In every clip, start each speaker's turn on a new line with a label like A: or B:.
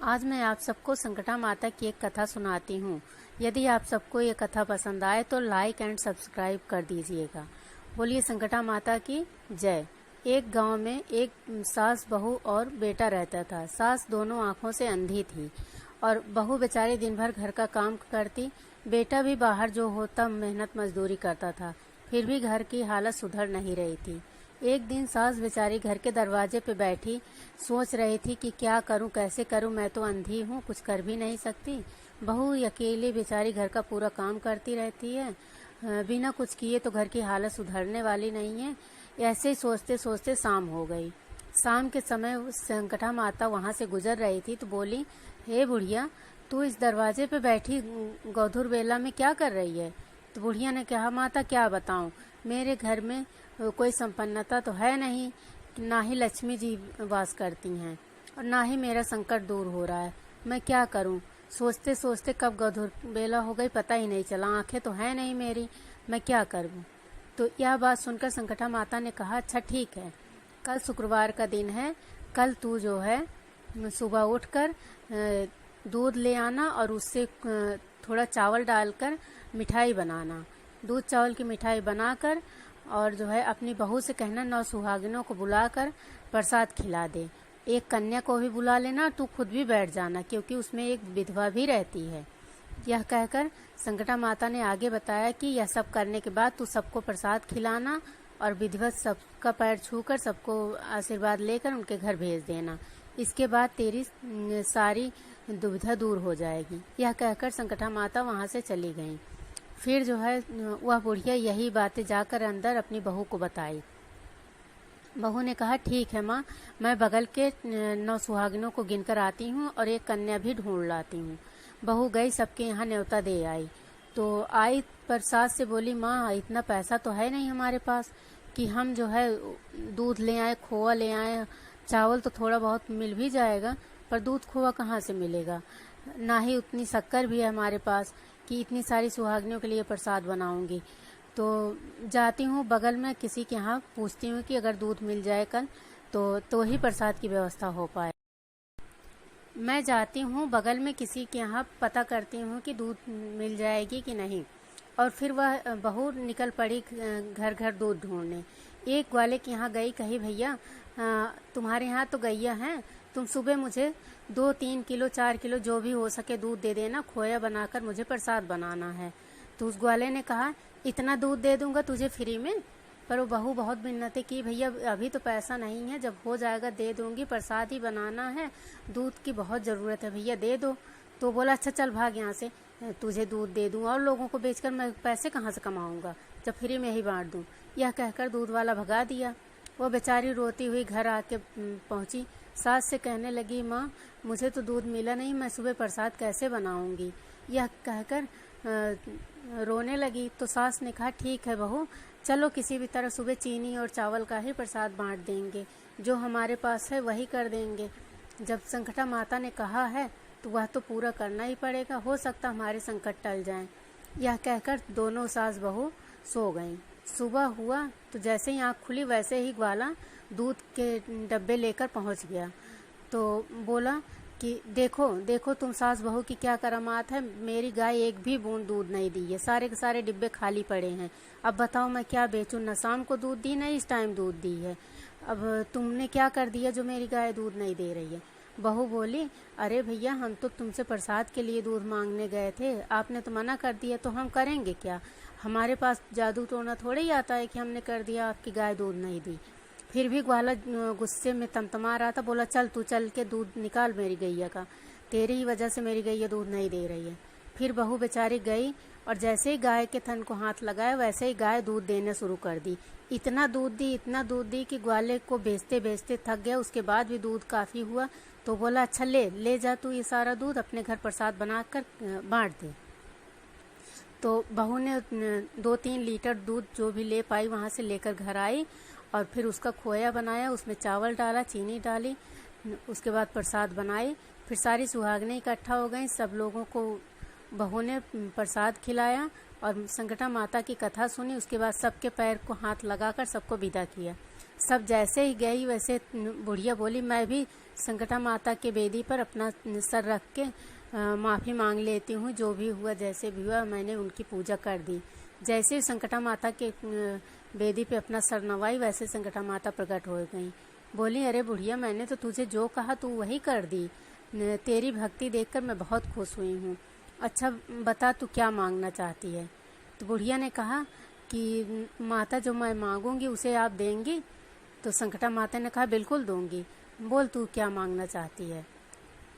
A: आज मैं आप सबको संकटा माता की एक कथा सुनाती हूँ। यदि आप सबको ये कथा पसंद आए तो लाइक एंड सब्सक्राइब कर दीजिएगा। बोलिए संकटा माता की जय। एक गांव में एक सास, बहू और बेटा रहता था। सास दोनों आंखों से अंधी थी और बहू बेचारी दिन भर घर का काम करती। बेटा भी बाहर जो होता मेहनत मजदूरी करता था, फिर भी घर की हालत सुधर नहीं रही थी। एक दिन सास बेचारी घर के दरवाजे पे बैठी सोच रही थी कि क्या करूं, कैसे करूं, मैं तो अंधी हूं, कुछ कर भी नहीं सकती। बहू अकेली बेचारी घर का पूरा काम करती रहती है, बिना कुछ किए तो घर की हालत सुधरने वाली नहीं है। ऐसे ही सोचते सोचते शाम हो गई। शाम के समय संकटा माता वहां से गुजर रही थी तो बोली, हे बुढ़िया, तू इस दरवाजे पे बैठी गौधुर बेला में क्या कर रही है? तो बुढ़िया ने कहा, माता क्या बताऊं, मेरे घर में कोई संपन्नता तो है नहीं, ना ही लक्ष्मी जी वास करती हैं और ना ही मेरा संकट दूर हो रहा है। मैं क्या करूं? सोचते सोचते कब गौधुर बेला हो गई पता ही नहीं चला। आंखें तो है नहीं मेरी, मैं क्या करूं? तो यह बात सुनकर संकटा माता ने कहा, अच्छा ठीक है, कल शुक्रवार का दिन है, कल तू जो है सुबह उठकर दूध ले आना और उससे थोड़ा चावल डालकर मिठाई बनाना। दूध चावल की मिठाई बनाकर और जो है अपनी बहू से कहना 9 सुहागिनों को बुलाकर प्रसाद खिला दे। एक कन्या को भी बुला लेना, तू खुद भी बैठ जाना क्योंकि उसमें एक विधवा भी रहती है। यह कहकर संकटा माता ने आगे बताया कि यह सब करने के बाद तू सबको प्रसाद खिलाना और विधिवत सबका पैर छूकर सबको आशीर्वाद लेकर उनके घर भेज देना। इसके बाद तेरी सारी दुविधा दूर हो जाएगी। यह कहकर संकटा माता वहां से चली गई। फिर जो है वह बुढ़िया यही बातें जाकर अंदर अपनी बहू को बताई। बहू ने कहा, ठीक है माँ, मैं बगल के 9 सुहागिनों को गिनकर आती हूँ और एक कन्या भी ढूंढ लाती हूँ। बहू गई, सबके यहाँ न्योता दे आई। तो आई पर सास से बोली, माँ इतना पैसा तो है नहीं हमारे पास कि हम जो है दूध ले आए, खोआ ले आए, चावल तो थोड़ा बहुत मिल भी जाएगा पर दूध खोआ कहाँ से मिलेगा, ना ही उतनी शक्कर भी है हमारे पास कि इतनी सारी सुहागिनों के लिए प्रसाद बनाऊंगी। तो जाती हूँ बगल में किसी के यहाँ पूछती हूँ कि अगर दूध मिल जाए कल तो ही प्रसाद की व्यवस्था हो पाए। मैं जाती हूँ बगल में किसी के यहाँ पता करती हूँ कि दूध मिल जाएगी कि नहीं। और फिर वह बहू निकल पड़ी घर घर दूध ढूंढने। एक ग्वाले के यहाँ गई, कही भैया तुम्हारे यहाँ तो गैया हैं, तुम सुबह मुझे 2-3 किलो 4 किलो जो भी हो सके दूध दे देना, खोया बनाकर मुझे प्रसाद बनाना है। तो उस ग्वाले ने कहा, इतना दूध दे दूंगा तुझे फ्री में? पर वो बहू बहुत मिन्नतें की, भैया अभी तो पैसा नहीं है, जब हो जाएगा दे दूंगी, प्रसाद ही बनाना है, दूध की बहुत ज़रूरत है भैया, दे दो। तो बोला, अच्छा चल भाग यहाँ से, तुझे दूध दे दूँ और लोगों को बेचकर मैं पैसे कहाँ से कमाऊँगा जब फ्री में ही बांट दूँ। यह कहकर दूध वाला भगा दिया। वो बेचारी रोती हुई घर आके पहुँची। सास से कहने लगी, माँ मुझे तो दूध मिला नहीं, मैं सुबह प्रसाद कैसे बनाऊंगी? यह कहकर रोने लगी। तो सास ने कहा, ठीक है बहू, चलो किसी भी तरह सुबह चीनी और चावल का ही प्रसाद बांट देंगे, जो हमारे पास है वही कर देंगे। जब संकटा माता ने कहा है तो वह तो पूरा करना ही पड़ेगा, हो सकता हमारे संकट टल जाएं। यह कहकर दोनों सास बहू सो गईं। सुबह हुआ तो जैसे ही आँख खुली वैसे ही ग्वाला दूध के डब्बे लेकर पहुंच गया। तो बोला कि देखो देखो तुम सास बहू की क्या करामात है, मेरी गाय एक भी बूंद दूध नहीं दी है, सारे के सारे डिब्बे खाली पड़े हैं। अब बताओ मैं क्या बेचूं, न शाम को दूध दी न इस टाइम दूध दी है। अब तुमने क्या कर दिया जो मेरी गाय दूध नहीं दे रही है? बहू बोली, अरे भैया हम तो तुमसे प्रसाद के लिए दूध मांगने गए थे, आपने तो मना कर दिया, तो हम करेंगे क्या? हमारे पास जादू टोना थोड़े ही आता है कि हमने कर दिया आपकी गाय दूध नहीं दी। फिर भी ग्वाला गुस्से में तमतमा रहा था। बोला, चल तू चल के दूध निकाल मेरी गैया का, तेरी ही वजह से मेरी गैया दूध नहीं दे रही है। फिर बहू बेचारी गई और जैसे ही गाय के थन को हाथ लगाया वैसे ही गाय दूध देने शुरू कर दी। इतना दूध दी कि ग्वाले को बेचते बेचते थक गया। उसके बाद भी दूध काफ़ी हुआ तो बोला, अच्छा ले जा तू ये सारा दूध, अपने घर प्रसाद बनाकर बांट दे। तो बहू ने 2-3 लीटर दूध जो भी ले पाई वहाँ से लेकर घर आई और फिर उसका खोया बनाया, उसमें चावल डाला, चीनी डाली, उसके बाद प्रसाद बनाई। फिर सारी सुहागिनें इकट्ठा हो गईं, सब लोगों को बहू ने प्रसाद खिलाया और संकटा माता की कथा सुनी। उसके बाद सबके पैर को हाथ लगाकर सबको विदा किया। सब जैसे ही गई वैसे बुढ़िया बोली, मैं भी संकटा माता के बेदी पर अपना सर रख के माफ़ी मांग लेती हूँ। जो भी हुआ जैसे भी हुआ मैंने उनकी पूजा कर दी। जैसे ही संकटा माता के बेदी पे अपना सर नवाई वैसे संकटा माता प्रकट हो गई। बोली, अरे बुढ़िया, मैंने तो तुझे जो कहा तू वही कर दी। तेरी भक्ति देखकर मैं बहुत खुश हुई हूँ। अच्छा बता तू क्या मांगना चाहती है। तो बुढ़िया ने कहा कि माता जो मैं मांगूंगी उसे आप देंगी। तो संकटा माता ने कहा बिल्कुल दूंगी, बोल तू क्या मांगना चाहती है।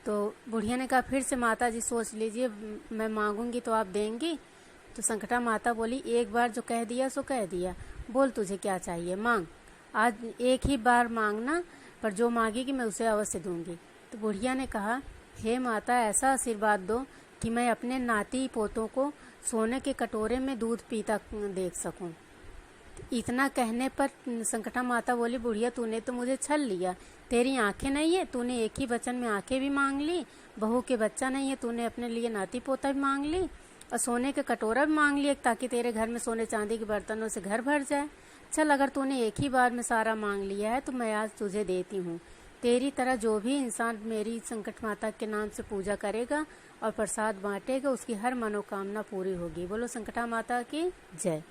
A: तो बुढ़िया ने कहा फिर से माता जी सोच लीजिए, मैं मांगूंगी तो आप देंगी। तो संकटा माता बोली, एक बार जो कह दिया सो कह दिया, बोल तुझे क्या चाहिए मांग। आज एक ही बार मांगना, पर जो मांगेगी मैं उसे अवश्य दूंगी। तो बुढ़िया ने कहा, हे माता, ऐसा आशीर्वाद दो कि मैं अपने नाती पोतों को सोने के कटोरे में दूध पीता देख सकूं। इतना कहने पर संकटा माता बोली, बुढ़िया तूने तो मुझे छल लिया। तेरी आंखें नहीं है, तूने एक ही वचन में आंखें भी मांग ली। बहू के बच्चा नहीं है, तूने अपने लिए नाती पोता भी मांग ली और सोने के कटोरा भी मांग लिया ताकि तेरे घर में सोने चांदी के बर्तनों से घर भर जाए। चल, अगर तूने एक ही बार में सारा मांग लिया है तो मैं आज तुझे देती हूँ। तेरी तरह जो भी इंसान मेरी संकट माता के नाम से पूजा करेगा और प्रसाद बांटेगा उसकी हर मनोकामना पूरी होगी। बोलो संकटा माता की जय।